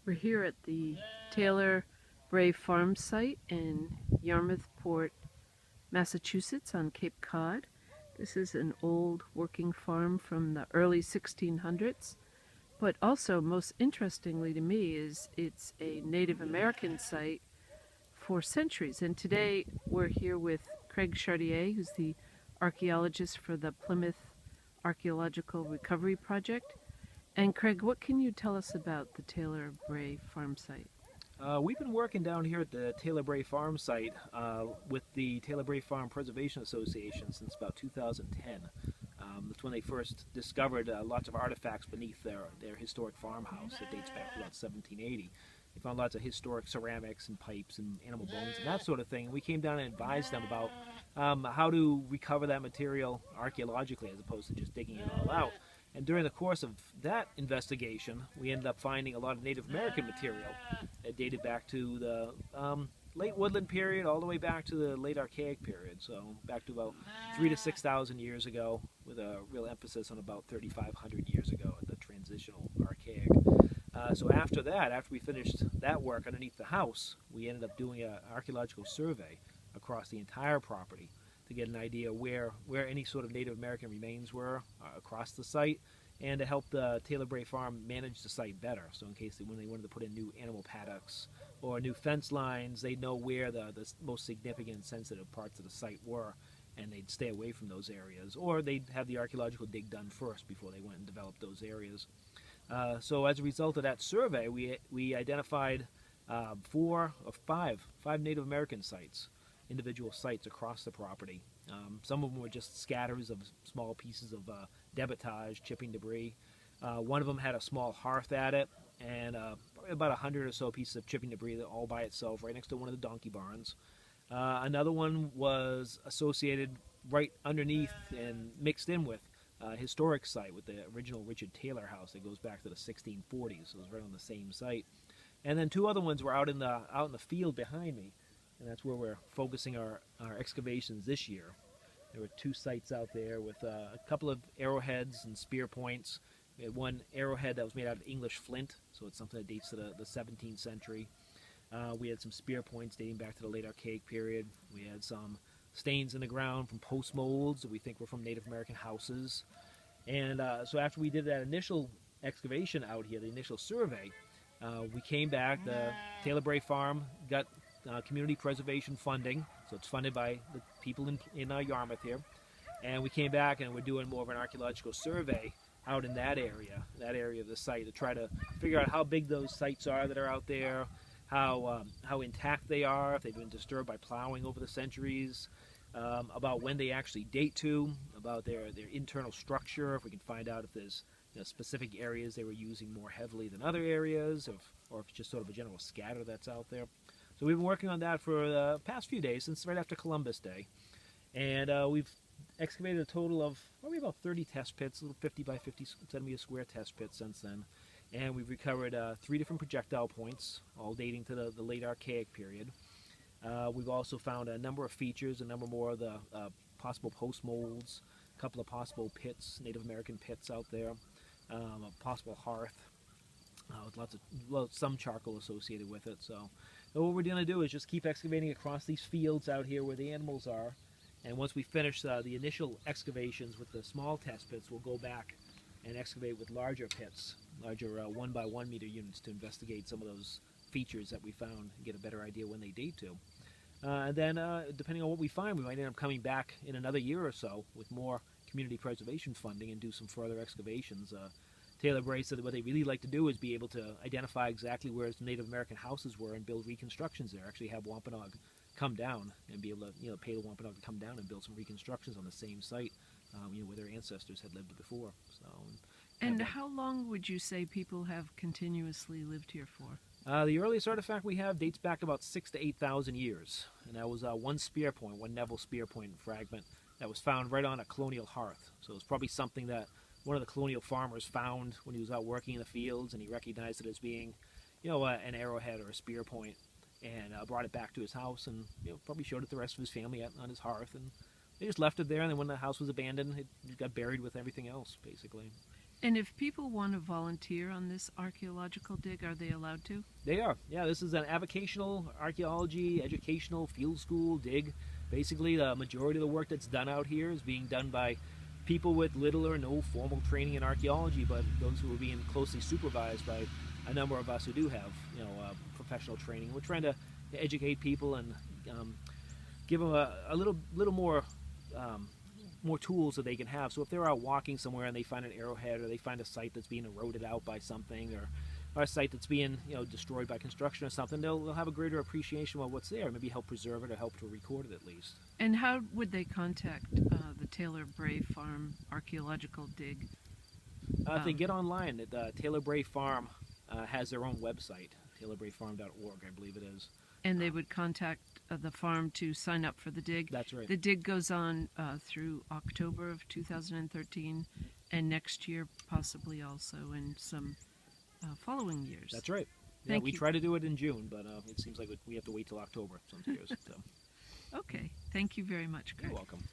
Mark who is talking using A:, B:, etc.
A: We're here at the Taylor Bray farm site in Yarmouthport, Massachusetts on Cape Cod. This is an old working farm from the early 1600s, but also most interestingly to me is it's a Native American site for centuries. And today we're here with Craig Chartier, who's the archaeologist for the Plymouth Archaeological Recovery Project. And Craig, what can you tell us about the Taylor Bray farm site?
B: We've been working down here at the Taylor Bray Farm site with the Taylor Bray Farm Preservation Association since about 2010. That's when they first discovered lots of artifacts beneath their historic farmhouse that dates back to about 1780. They found lots of historic ceramics and pipes and animal bones and that sort of thing. And we came down and advised them about how to recover that material archaeologically as opposed to just digging it all out. And during the course of that investigation, we ended up finding a lot of Native American material that dated back to the late woodland period all the way back to the late Archaic period. So back to about 3,000 to 6,000 years ago, with a real emphasis on about 3,500 years ago at the transitional Archaic. So after that, after we finished that work underneath the house, we ended up doing an archaeological survey across the entire property to get an idea where any sort of Native American remains were across the site, and to help the Taylor Bray Farm manage the site better. So in case when they wanted to put in new animal paddocks or new fence lines, they'd know where the most significant and sensitive parts of the site were, and they'd stay away from those areas. Or they'd have the archaeological dig done first before they went and developed those areas. So as a result of that survey, we identified five Native American sites, individual sites across the property. Some of them were just scatters of small pieces of debitage, chipping debris. One of them had a small hearth at it, and probably about 100 or so pieces of chipping debris that all by itself right next to one of the donkey barns. Another one was associated right underneath and mixed in with a historic site with the original Richard Taylor house that goes back to the 1640s, so it was right on the same site. And then two other ones were out in the field behind me, and that's where we're focusing our excavations this year. There were two sites out there with a couple of arrowheads and spear points. We had one arrowhead that was made out of English flint, so it's something that dates to the 17th century. We had some spear points dating back to the late Archaic period. We had some stains in the ground from post molds that we think were from Native American houses. And so after we did that initial excavation out here, the initial survey, we came back. The Taylor Bray Farm got community preservation funding, so it's funded by the people in Yarmouth here. And we came back and we're doing more of an archaeological survey out in that area of the site, to try to figure out how big those sites are that are out there, how intact they are, if they've been disturbed by plowing over the centuries, about when they actually date to, about their internal structure, if we can find out if there's specific areas they were using more heavily than other areas, or if it's just sort of a general scatter that's out there. So we've been working on that for the past few days, since right after Columbus Day. And we've excavated a total of probably about 30 test pits, little 50 by 50 centimeter square test pits since then. And we've recovered 3 different projectile points, all dating to the late Archaic period. We've also found a number of features, a number more of the possible post molds, a couple of possible pits, Native American pits out there, a possible hearth, with some charcoal associated with it. So what we're going to do is just keep excavating across these fields out here where the animals are. And once we finish the initial excavations with the small test pits, we'll go back and excavate with larger pits, larger 1 by 1 meter units, to investigate some of those features that we found and get a better idea when they date to. And then, depending on what we find, we might end up coming back in another year or so with more community preservation funding and do some further excavations. Taylor Bray said that what they really like to do is be able to identify exactly where Native American houses were and build reconstructions there. Actually have Wampanoag come down and be able to pay the Wampanoag to come down and build some reconstructions on the same site, where their ancestors had lived before. So.
A: And how long would you say people have continuously lived here for?
B: The earliest artifact we have dates back about 6,000 to 8,000 years, and that was one spear point, one Neville spear point fragment that was found right on a colonial hearth. So it's probably something that one of the colonial farmers found when he was out working in the fields, and he recognized it as being, an arrowhead or a spear point, and brought it back to his house, and probably showed it to the rest of his family on his hearth, and they just left it there. And then when the house was abandoned, it got buried with everything else, basically.
A: And if people want to volunteer on this archaeological dig, are they allowed to?
B: They are. Yeah, this is an avocational archaeology, educational field school dig. Basically, the majority of the work that's done out here is being done by people with little or no formal training in archaeology, but those who are being closely supervised by a number of us who do have, professional training. We're trying to educate people and give them a little more more tools that they can have. So if they're out walking somewhere and they find an arrowhead, or they find a site that's being eroded out by something, or a site that's being destroyed by construction or something, they'll have a greater appreciation of what's there. Maybe help preserve it or help to record it at least.
A: And how would they contact the Taylor Bray Farm archaeological dig?
B: If they get online, Taylor Bray Farm has their own website, taylorbrayfarm.org, I believe it is.
A: And they would contact the farm to sign up for the dig?
B: That's right.
A: The dig goes on through October of 2013, and next year possibly also in some following years.
B: That's right. Yeah,
A: Thank
B: we
A: you.
B: try to do it in June, but it seems like we have to wait till October some years. So.
A: Okay. Thank you very much, Greg.
B: You're welcome.